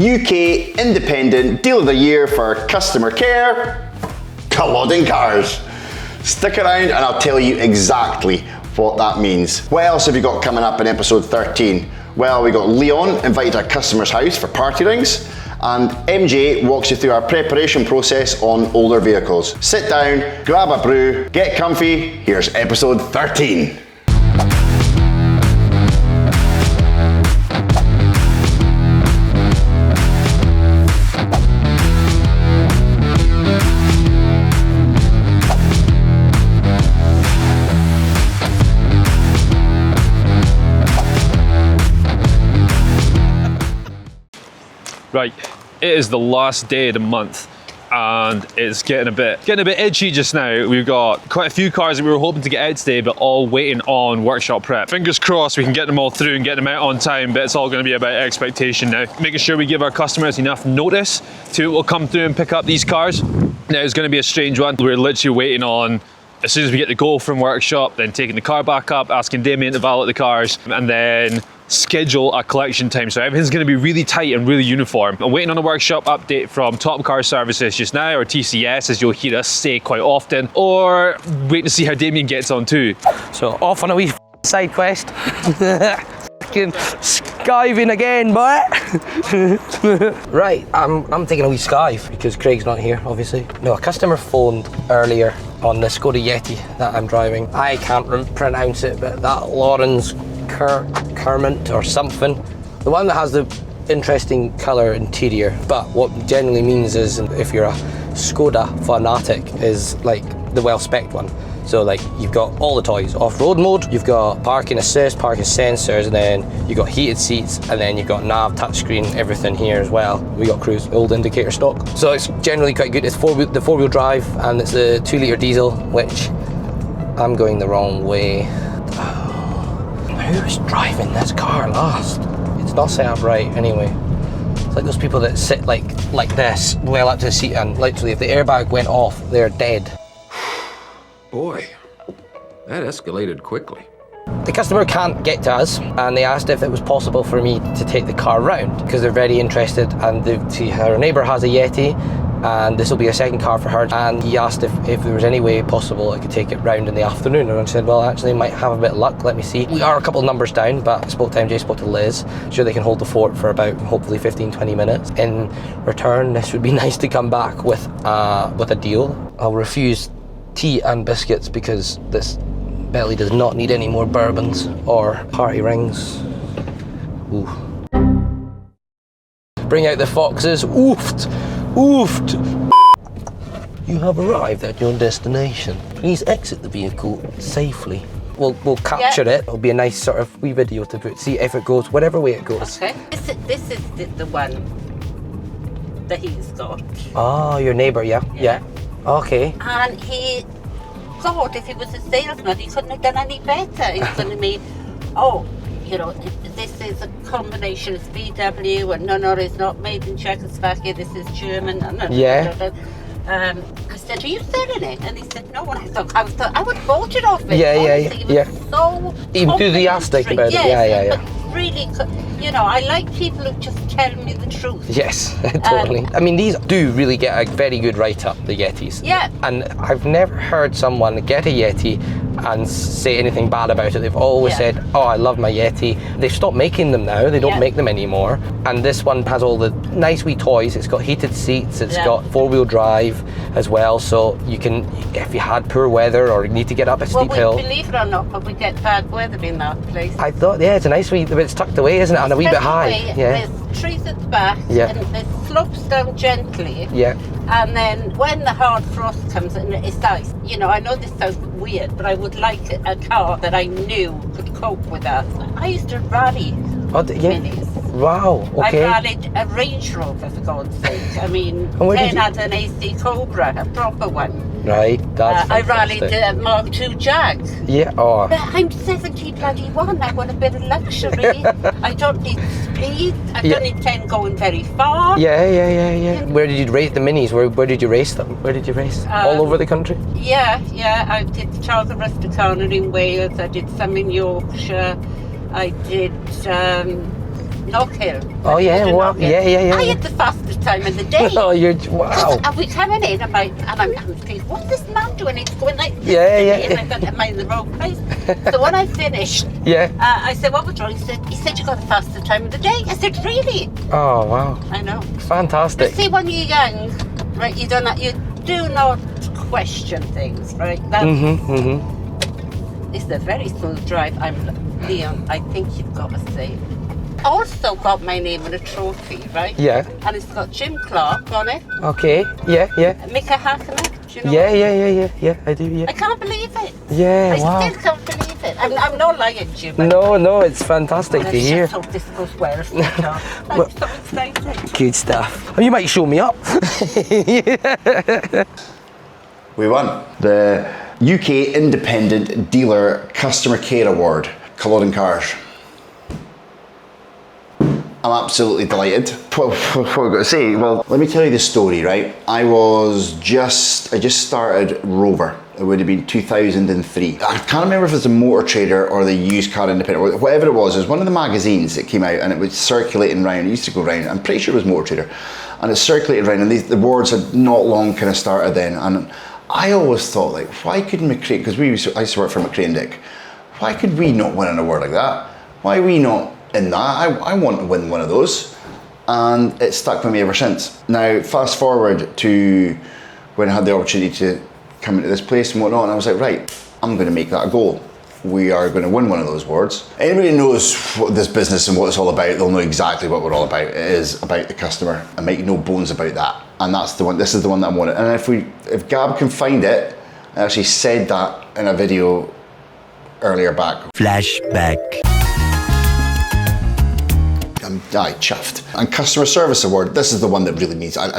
UK Independent Deal of the Year for customer care, Culloden Cars. Stick around and I'll tell you exactly what that means. What else have you got coming up in episode 13? Well, we got Leon invited to a customer's house for party rings, and MJ walks you through our preparation process on older vehicles. Sit down, grab a brew, get comfy. Here's episode 13. Right, it is the last day of the month and it's getting a bit itchy just now. We've got quite a few cars that we were hoping to get out today, but all waiting on workshop prep. Fingers crossed we can get them all through and get them out on time, but it's all going to be about expectation now. Making sure we give our customers enough notice to will come through and pick up these cars. Now it's going to be a strange one. We're literally waiting on, as soon as we get the go from workshop, then taking the car back up, asking Damien to valet the cars, and then schedule a collection time. So everything's going to be really tight and really uniform. I'm waiting on a workshop update from Top Car Services just now, or TCS as you'll hear us say quite often, or waiting to see how Damien gets on too. So off on a wee side quest. Fucking skiving again, boy. Right, I'm taking a wee skive because Craig's not here, obviously. No, a customer phoned earlier on the Skoda Yeti that I'm driving. I can't pronounce it, but that Lawrence Kermit or something. The one that has the interesting colour interior, but what generally means is if you're a Skoda fanatic is like the well-spec'd one. So like you've got all the toys, off-road mode, you've got parking assist, parking sensors, and then you've got heated seats, and then you've got nav, touchscreen, everything here as well. We got cruise, old indicator stock. So it's generally quite good. It's the four-wheel drive, and it's a 2-litre diesel, which I'm going the wrong way. Who's driving this car last? It's not set up right anyway. It's like those people that sit like this, well up to the seat, and literally if the airbag went off, they're dead. Boy, that escalated quickly. The customer can't get to us, and they asked if it was possible for me to take the car round because they're very interested, and her neighbour has a Yeti, and this will be a second car for her, and he asked if there was any way possible I could take it round in the afternoon, and I said, well, actually, might have a bit of luck, let me see. We are a couple of numbers down, but I spoke to MJ, spoke to Liz, sure they can hold the fort for about hopefully 15-20 minutes. In return, this would be nice to come back with a deal. I'll refuse tea and biscuits because this belly does not need any more bourbons or party rings. Ooh. Bring out the foxes. Oofed! Oofed! You have arrived at your destination. Please exit the vehicle safely. We'll capture it. It'll be a nice sort of wee video to put, see if it goes whatever way it goes. Okay. This is the one that he's got. Oh, your neighbour, yeah. Yeah. Okay. And he thought if he was a salesman, he couldn't have done any better. He's going to mean, oh, you know, this is a combination of VW, and no, it's not made in Czechoslovakia, this is German. Yeah. I said, are you selling it? And he said, no. And I thought I would have bought it off him. Yeah. Honestly, he was so enthusiastic about it. Yeah. But really, you know, I like people who just tell me the truth. Yes, totally. I mean, these do really get a very good write-up, the Yetis. Yeah. And I've never heard someone get a Yeti and say anything bad about it. They've always said, oh, I love my Yeti. They've stopped making them now. They don't make them anymore. And this one has all the nice wee toys. It's got heated seats. It's got four-wheel drive as well. So you can, if you had poor weather or need to get up a steep hill. Believe it or not, but we get bad weather in that place. I thought, it's a nice wee, it's tucked away, isn't it? And a wee bit high. There's trees at the back, and it slopes down gently. Yeah. And then when the hard frost comes in, it's ice. You know, I know this sounds weird, but I would like a car that I knew could cope with that. I used to rally minis. Wow, okay. I rallied a Range Rover, for God's sake. I mean, Ken had an AC Cobra, a proper one. Right, that's I rallied a Mark II Jag. Yeah, oh. But I'm 71. I want a bit of luxury. I don't need speed. I don't need 10 going very far. Yeah. Where did you race the minis? Where did you race them? Where did you race? All over the country? Yeah. I did Charles Rusticana in Wales. I did some in Yorkshire. I did Knock Hill. Oh yeah, wow. Yeah. I had the fastest time of the day. Oh, you're wow. And we coming in, I'm thinking, what's this man doing? He's going like this. Yeah. And I thought, am I in the wrong place? So when I finished, I said, what was wrong? He said, you got the fastest time of the day. I said, really? Oh wow. I know. Fantastic. But see, when you're young, right, you do not question things, right? It's a very smooth drive. I'm Leon. I think you've got to say. Also got my name on a trophy, right? Yeah. And it's got Jim Clark on it. Okay. Yeah. Mika Hackner. Do you know? Yeah. I do. Yeah. I can't believe it. Yeah. Wow. I still can't believe it. I'm not lying to you. But No, it's fantastic to hear. I hope this goes well. I'm so excited. Good stuff. Oh, you might show me up. We won the UK Independent Dealer Customer Care Award, Culloden Cars. I'm absolutely delighted. What have I got to say? Well, let me tell you the story, right? I just started Rover. It would have been 2003. I can't remember if it was the Motor Trader or the Used Car Independent, whatever it was one of the magazines that came out and it was circulating around. It used to go around. I'm pretty sure it was Motor Trader. And it circulated around and the awards had not long kind of started then. And I always thought, like, why couldn't McCray, because I used to work for McCray and Dick, why could we not win an award like that? Why are we not in that? I want to win one of those. And it's stuck with me ever since. Now, fast forward to when I had the opportunity to come into this place and whatnot, and I was like, right, I'm going to make that a goal. We are going to win one of those awards. Anybody who knows what this business and what it's all about, they'll know exactly what we're all about. It is about the customer, and make no bones about that. And that's the one. This is the one that I wanted. And if Gab can find it, I actually said that in a video earlier back. Flashback. I'm chuffed. And Customer Service Award, this is the one that really needs, I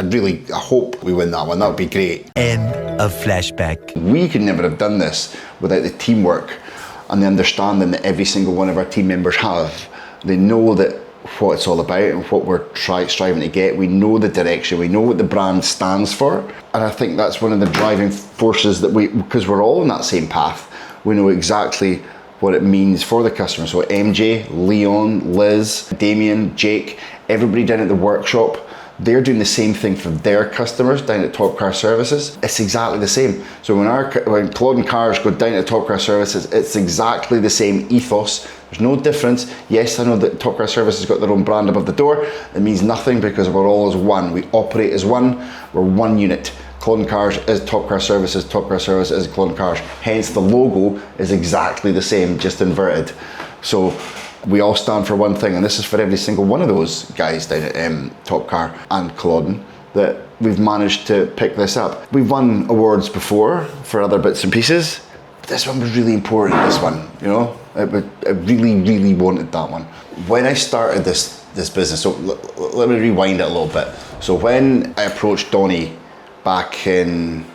hope we win that one. That would be great. End of flashback. We could never have done this without the teamwork and the understanding that every single one of our team members have. They know that what it's all about and what we're striving to get. We know the direction, we know what the brand stands for. And I think that's one of the driving forces that because we're all on that same path, we know exactly what it means for the customer. So MJ, Leon, Liz, Damien, Jake, everybody down at the workshop, they're doing the same thing for their customers down at Top Car Services. It's exactly the same. So when Culloden Cars go down to Top Car Services, it's exactly the same ethos. There's no difference. Yes, I know that Top Car Services got their own brand above the door. It means nothing because we're all as one. We operate as one. We're one unit. Culloden Cars is Top Car Services is Culloden Cars. Hence the logo is exactly the same, just inverted. So we all stand for one thing, and this is for every single one of those guys down at Top Car and Culloden that we've managed to pick this up. We've won awards before for other bits and pieces, but this one was really important, this one, you know? I really, really wanted that one. When I started this business, so let me rewind it a little bit. So when I approached Donnie back in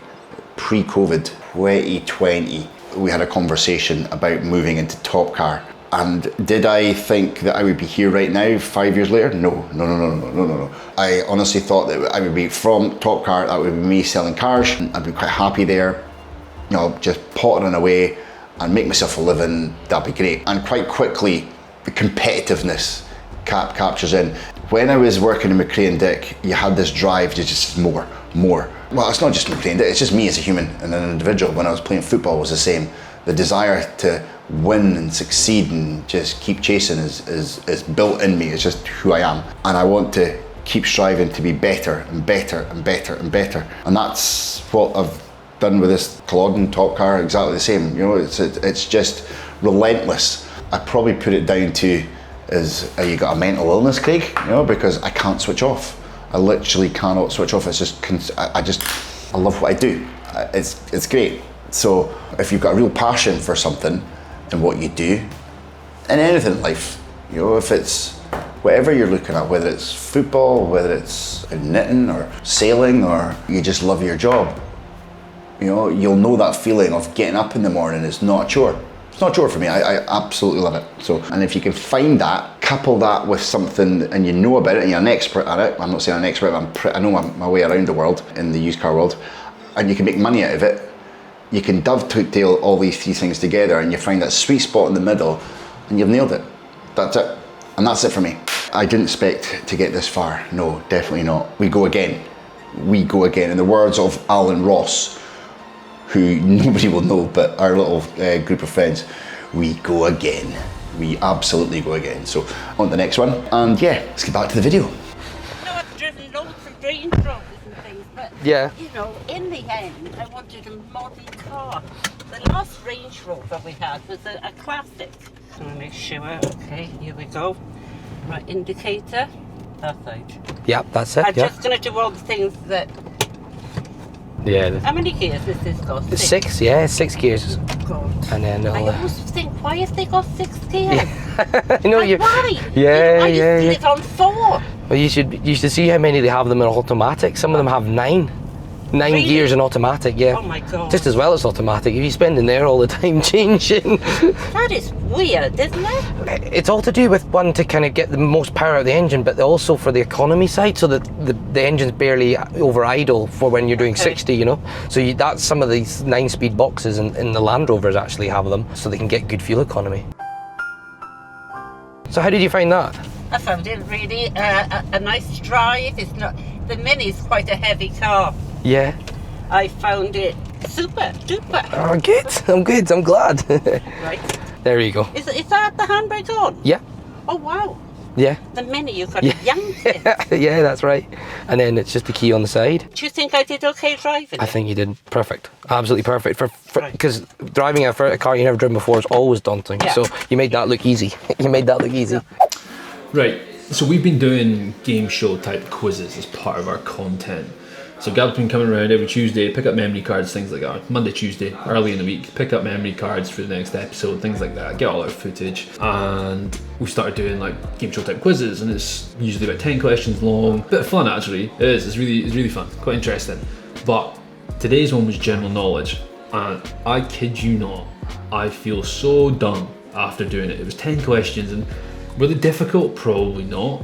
pre-COVID 2020, we had a conversation about moving into Top Car. And did I think that I would be here right now 5 years later? No. I honestly thought that I would be from Top Car, that would be me selling cars. I'd be quite happy there, you know, just pottering away and make myself a living, that'd be great. And quite quickly, the competitiveness captures in. When I was working in McCray and Dick, you had this drive to just more. Well, it's not just McCray and Dick, it's just me as a human and an individual. When I was playing football, it was the same. The desire to win and succeed and just keep chasing is built in me. It's just who I am. And I want to keep striving to be better and better and better and better. And that's what I've done with this Culloden Top Car, exactly the same. You know, it's just relentless. I probably put it down to you got a mental illness, Craig? You know, because I can't switch off. I literally cannot switch off. It's just, I love what I do. It's great. So if you've got a real passion for something and what you do, in anything in life, you know, if it's whatever you're looking at, whether it's football, whether it's knitting or sailing, or you just love your job, you know, you'll know that feeling of getting up in the morning. It's not a chore. It's not a chore for me. I absolutely love it. So, and if you can find that, couple that with something and you know about it and you're an expert at it. I'm not saying I'm an expert, but I know my way around the world in the used car world, and you can make money out of it. You can dovetail all these three things together and you find that sweet spot in the middle and you've nailed it. That's it. And that's it for me. I didn't expect to get this far. No, definitely not. We go again. We go again. In the words of Alan Ross, who nobody will know, but our little group of friends, we go again. We absolutely go again. So on to the next one. And yeah, let's get back to the video. I've driven loads of Range Rovers and things, but Yeah. you know, in the end, I wanted a modern car. The last Range Rover we had was a classic. I'm gonna make sure. Okay, here we go. Right, indicator. That side. Yep, that's it. I'm Yeah. just gonna do all the things that. Yeah. How many gears has this got? 6, yeah, 6 gears. God. And then I all always think, why have they got 6 gears? you know, Like, why? Yeah, I yeah, used to live on 4. Well, you should see how many they have them in automatic. Some of them have 9 Really? gears in automatic. Yeah. Oh my God. Just as well as automatic. If you spend in there all the time changing, That is weird, isn't it? it's all to do with one to kind of get the most power out of the engine, but also for the economy side, so that the engine's barely over idle for when you're doing 60. You know, so that's some of these 9-speed boxes in the Land Rovers actually have them, so they can get good fuel economy. So how did you find that? I found it really a nice drive. It's not, the Mini's quite a heavy car. Yeah. I found it super duper. Oh, good. I'm good. I'm glad. Right. There you go. Is that the handbrake on? Yeah. Oh wow. Yeah. The Mini, you've got Yeah. a young kid. Yeah, that's right. And then it's just the key on the side. Do you think I did okay driving I it? think you did perfect. Absolutely perfect. Right. Because driving a car you've never driven before is always daunting. Yeah. So you made that look easy. You made that look easy. Right, so we've been doing game show type quizzes as part of our content. So Gab's been coming around every Tuesday, pick up memory cards, things like that. Monday, Tuesday, early in the week, pick up memory cards for the next episode, things like that, get all our footage. And we started doing like game show type quizzes, and it's usually about 10 questions long. Bit of fun actually, it is, it's really fun, quite interesting. But today's one was general knowledge, and I kid you not, I feel so done after doing it. It was 10 questions, and were they difficult? Probably not.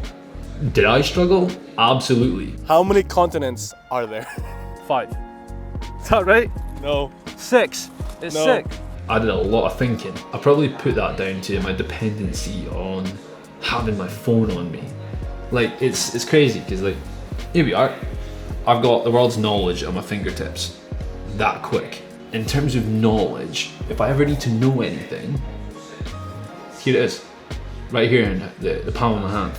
Did I struggle? Absolutely. How many continents are there? 5. Is that right? No. 6. It's No. 6. I did a lot of thinking. I probably put that down to my dependency on having my phone on me. Like, it's crazy, because like, here we are. I've got the world's knowledge at my fingertips. That quick. In terms of knowledge, if I ever need to know anything, here it is. Right here in the palm of my hand.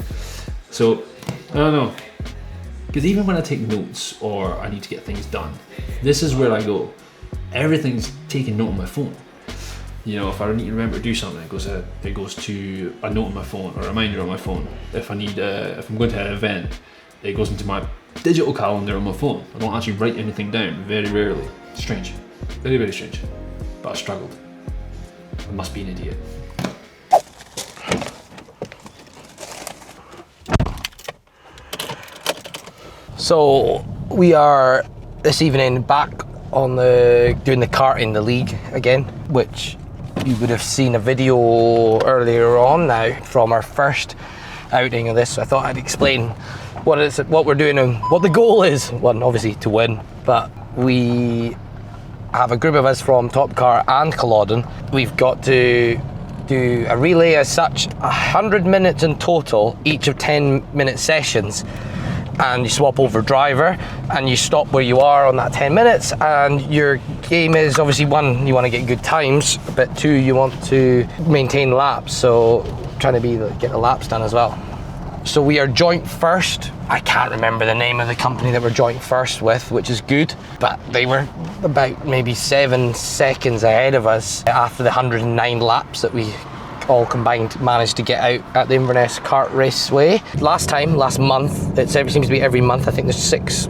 So, I don't know. Because even when I take notes or I need to get things done, this is where I go. Everything's taken note on my phone. You know, if I need to remember to do something, it goes to a note on my phone or a reminder on my phone. If I'm going to an event, it goes into my digital calendar on my phone. I don't actually write anything down, very rarely. Strange, very strange. But I struggled. I must be an idiot. So we are this evening back on doing the karting, the league again, which you would have seen a video earlier on now from our first outing of this. So I thought I'd explain what we're doing and what the goal is. One, obviously to win, but we have a group of us from Top Car and Culloden. We've got to do a relay as such, 100 minutes in total, each of 10-minute sessions. And you swap over driver and you stop where you are on that 10 minutes, and your game is obviously, one, you want to get good times, but 2, you want to maintain laps, so trying to get the laps done as well. So we are joint first. I can't remember the name of the company that we're joint first with, which is good, but they were about maybe 7 seconds ahead of us after the 109 laps that we all combined managed to get out at the Inverness Kart Raceway. Last month, it seems to be every month. I think there's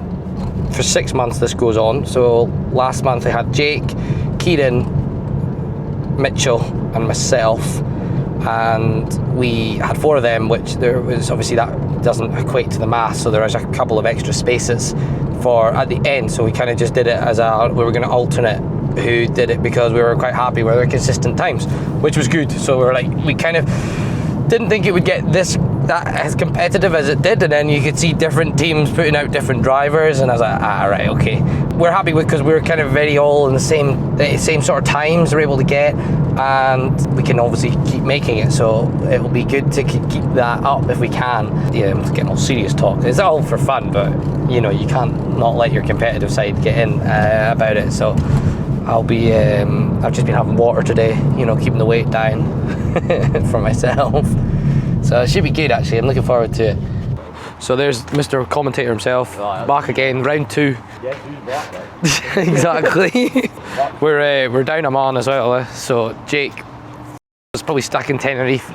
for 6 months this goes on. So last month they had Jake, Kieran, Mitchell and myself, and we had 4 of them, which there was obviously, that doesn't equate to the mass, so there was a couple of extra spaces for at the end. So we kind of just did it as we were going to alternate who did it, because we were quite happy with their consistent times, which was good. So we kind of didn't think it would get this that as competitive as it did, and then you could see different teams putting out different drivers, and I was like, right, okay. We're happy with, because we're kind of very all in the same sort of times we're able to get, and we can obviously keep making it, so it will be good to keep that up if we can. Yeah, I'm getting all serious talk. It's all for fun, but you know, you can't not let your competitive side get in about it. So I'll be, I've just been having water today, you know, keeping the weight down for myself. So it should be good, actually. I'm looking forward to it. So there's Mr. Commentator himself, back again, round 2. Yeah, who's back, right? Exactly. We're down a man as well, so Jake is probably stuck in Tenerife,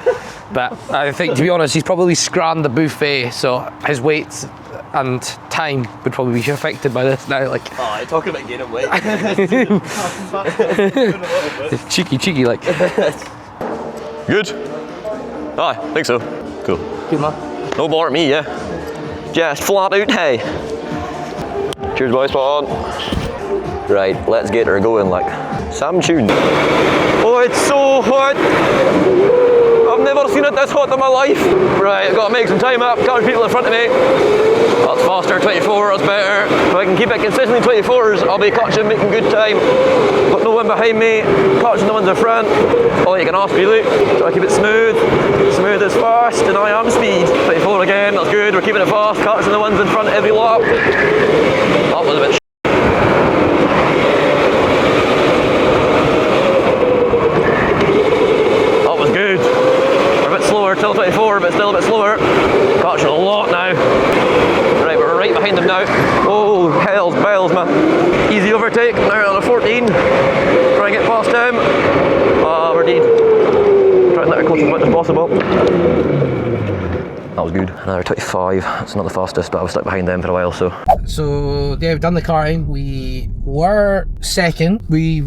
but I think, to be honest, he's probably scranned the buffet, so his weight and time would probably be affected by this now. Like, oh, you're talking about gaining weight. cheeky like. Good. I think so. Cool. Good man. No more at me, yeah. Just flat out, hey. Cheers, boys, spot on. Right, let's get her going, like. Sam tune. Oh, it's so hot. I've never seen it this hot in my life. Right, I've got to make some time up. Couple people in front of me. That's faster, 24, that's better. If I can keep it consistently 24s, I'll be catching, making good time. Got no one behind me, catching the ones in front. All you can ask me, look. Try to keep it smooth. Smooth as fast, and I am speed. 24 again, that's good. We're keeping it fast, catching the ones in front every lap. That was a bit That was good. We're a bit slower, till 24, but still a bit slower. Catching a lot now. Right, we're right behind them now. Oh, hell's bells, man. Easy overtake, now on a 14. Try and get past him. We're dead. Try and let her close as much as possible. That was good. Another 25. It's not the fastest, but I was stuck behind them for a while, so. So yeah, we've done the karting. We were second. We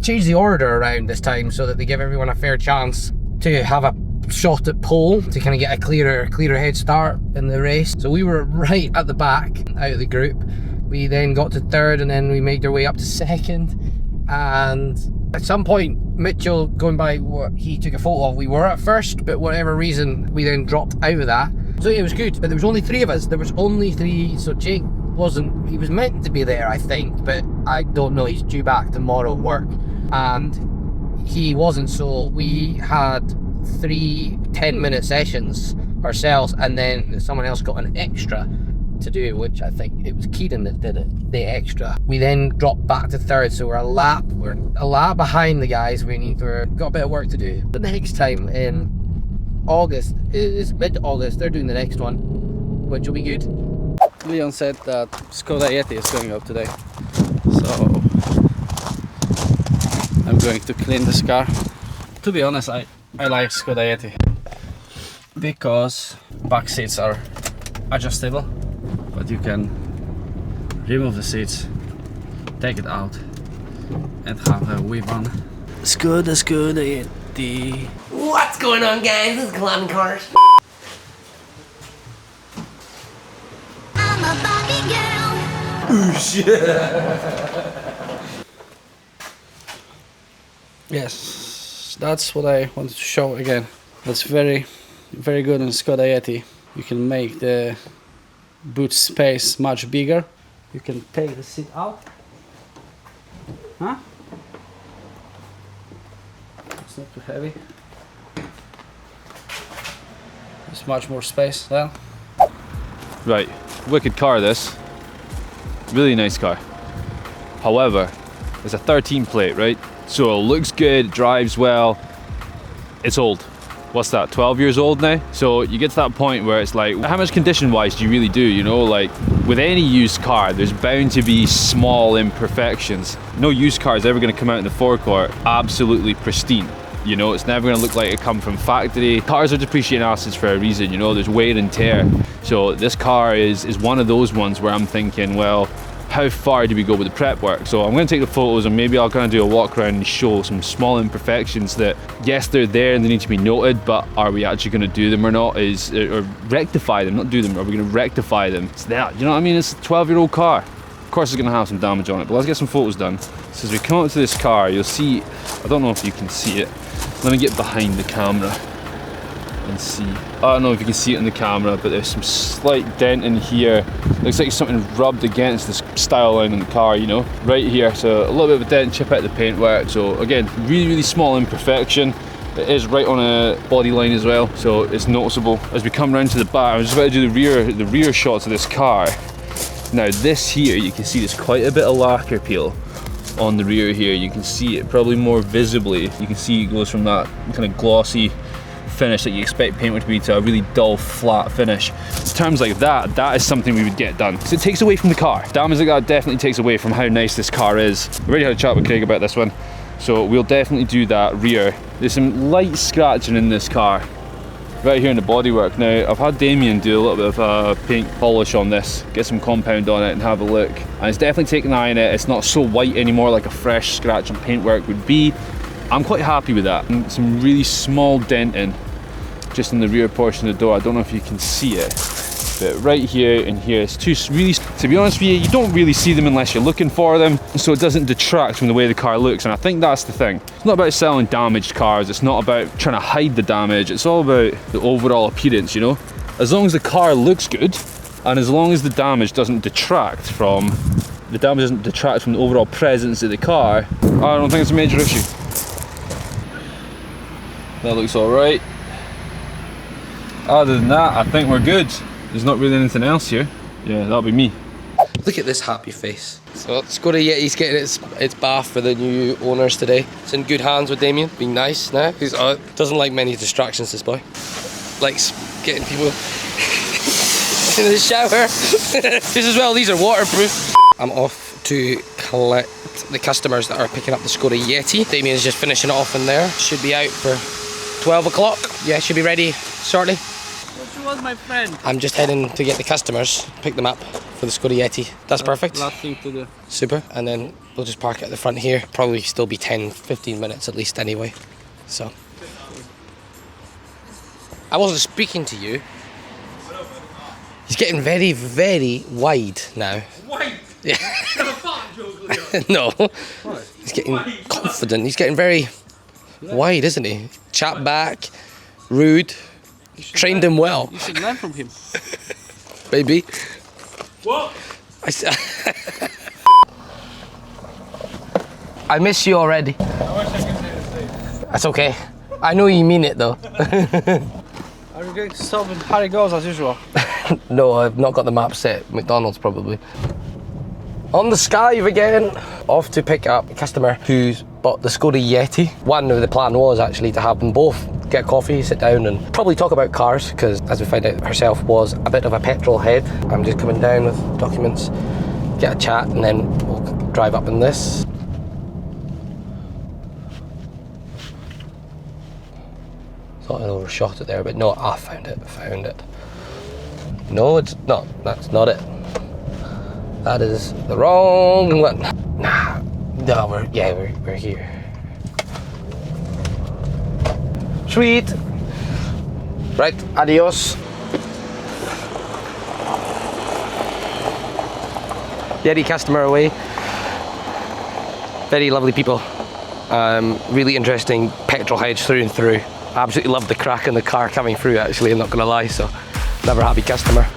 changed the order around this time so that they give everyone a fair chance to have a shot at pole, to kind of get a clearer head start in the race. So we were right at the back out of the group. We then got to third, and then we made our way up to second. And at some point, Mitchell, going by what he took a photo of, we were at first, but whatever reason, we then dropped out of that. So it was good, but there was only 3 of us. There was only 3, so Jake he was meant to be there, I think, but I don't know, he's due back tomorrow at work. And he wasn't, so we had 3 10-minute sessions ourselves, and then someone else got an extra to do, which I think it was Keaton that did it, the extra. We then dropped back to third, so we're a lap behind the guys. We've got a bit of work to do. The next time in August, it's mid-August, they're doing the next one, which will be good. Leon said that Skoda Yeti is going up today, so I'm going to clean this car. To be honest, I like Skoda Yeti because back seats are adjustable, but you can remove the seats, take it out, and have a wee one. Skoda Yeti. What's going on, guys? This is Culloden Cars. I'm a Barbie girl. Yes, that's what I wanted to show again. That's very, very good in Skoda Yeti. You can make the boot space much bigger. You can take the seat out. Huh? It's not too heavy. There's much more space there. Right, wicked car this. Really nice car. However, it's a 13 plate, right? So it looks good, drives well. It's old. What's that, 12 years old now? So you get to that point where it's like, how much condition wise do you really do? You know, like with any used car, there's bound to be small imperfections. No used car is ever gonna come out in the forecourt absolutely pristine. You know, it's never gonna look like it come from factory. Cars are depreciating assets for a reason, you know, there's wear and tear. So this car is one of those ones where I'm thinking, well, how far do we go with the prep work? So I'm going to take the photos and maybe I'll kind of do a walk around and show some small imperfections that, yes, they're there and they need to be noted, but are we actually going to do them or not? Or rectify them, not do them, are we going to rectify them? It's that, you know what I mean? It's a 12-year-old car. Of course it's going to have some damage on it, but let's get some photos done. So as we come up to this car, you'll see, I don't know if you can see it. Let me get behind the camera. and see. I don't know if you can see it in the camera, but there's some slight dent in here. Looks like something rubbed against this style line in the car, you know, right here. So a little bit of a dent, chip out the paintwork. So again, really small imperfection. It is right on a body line as well, so it's noticeable. As we come round to the back, I'm just about to do the rear shots of this car. Now this here, you can see there's quite a bit of lacquer peel on the rear here. You can see it probably more visibly. You can see it goes from that kind of glossy finish that you expect paintwork to be to a really dull, flat finish. In terms like that, that is something we would get done. So it takes away from the car. Damage like that definitely takes away from how nice this car is. We already had a chat with Craig about this one, so we'll definitely do that rear. There's some light scratching in this car, right here in the bodywork. Now, I've had Damien do a little bit of paint polish on this, get some compound on it and have a look. And it's definitely taken an eye on it. It's not so white anymore like a fresh scratch on paintwork would be. I'm quite happy with that. And some really small denting just in the rear portion of the door. I don't know if you can see it, but right here and here, it's two really, to be honest with you, you don't really see them unless you're looking for them, so it doesn't detract from the way the car looks, and I think that's the thing. It's not about selling damaged cars, it's not about trying to hide the damage, it's all about the overall appearance, you know? As long as the car looks good, and as long as the damage doesn't detract from the overall presence of the car, I don't think it's a major issue. That looks alright. Other than that, I think we're good. There's not really anything else here. Yeah, that'll be me. Look at this happy face. So Skoda Yeti's getting its bath for the new owners today. It's in good hands with Damien, being nice now. He doesn't like many distractions, this boy. Likes getting people in the shower. This as well, these are waterproof. I'm off to collect the customers that are picking up the Skoda Yeti. Damien's just finishing it off in there. Should be out for 12 o'clock. Yeah, should be ready shortly. Was my friend. I'm just heading to get the customers, pick them up for the Skoda Yeti. That's perfect. Last thing to do. Super. And then we'll just park at the front here. Probably still be 10-15 minutes at least anyway. So. I wasn't speaking to you. He's getting very, very wide now. Wide? Yeah. Have a fart joke, No. What? He's getting confident. He's getting very wide, isn't he? Chat back, rude. Trained him well. You should learn from him. Baby. What? I miss you already. I wish I could say the same. That's okay. I know you mean it though. Are you going to stop in Harry Goes as usual? No, I've not got the map set. McDonald's probably. On the Skive again. Off to pick up a customer who's bought the Skoda Yeti. One of the plan was actually to have them both get coffee, sit down and probably talk about cars, because as we found out herself was a bit of a petrol head. I'm just coming down with documents, get a chat, and then we'll drive up in this. Thought I overshot it there, but no, I found it. No, it's not. That's not it. That is the wrong one. Nah, no, we're here. Sweet. Right, adios. Yeti customer away. Very lovely people. Really interesting petrol heads through and through. I absolutely love the crack in the car coming through actually, I'm not gonna lie, so never happy customer.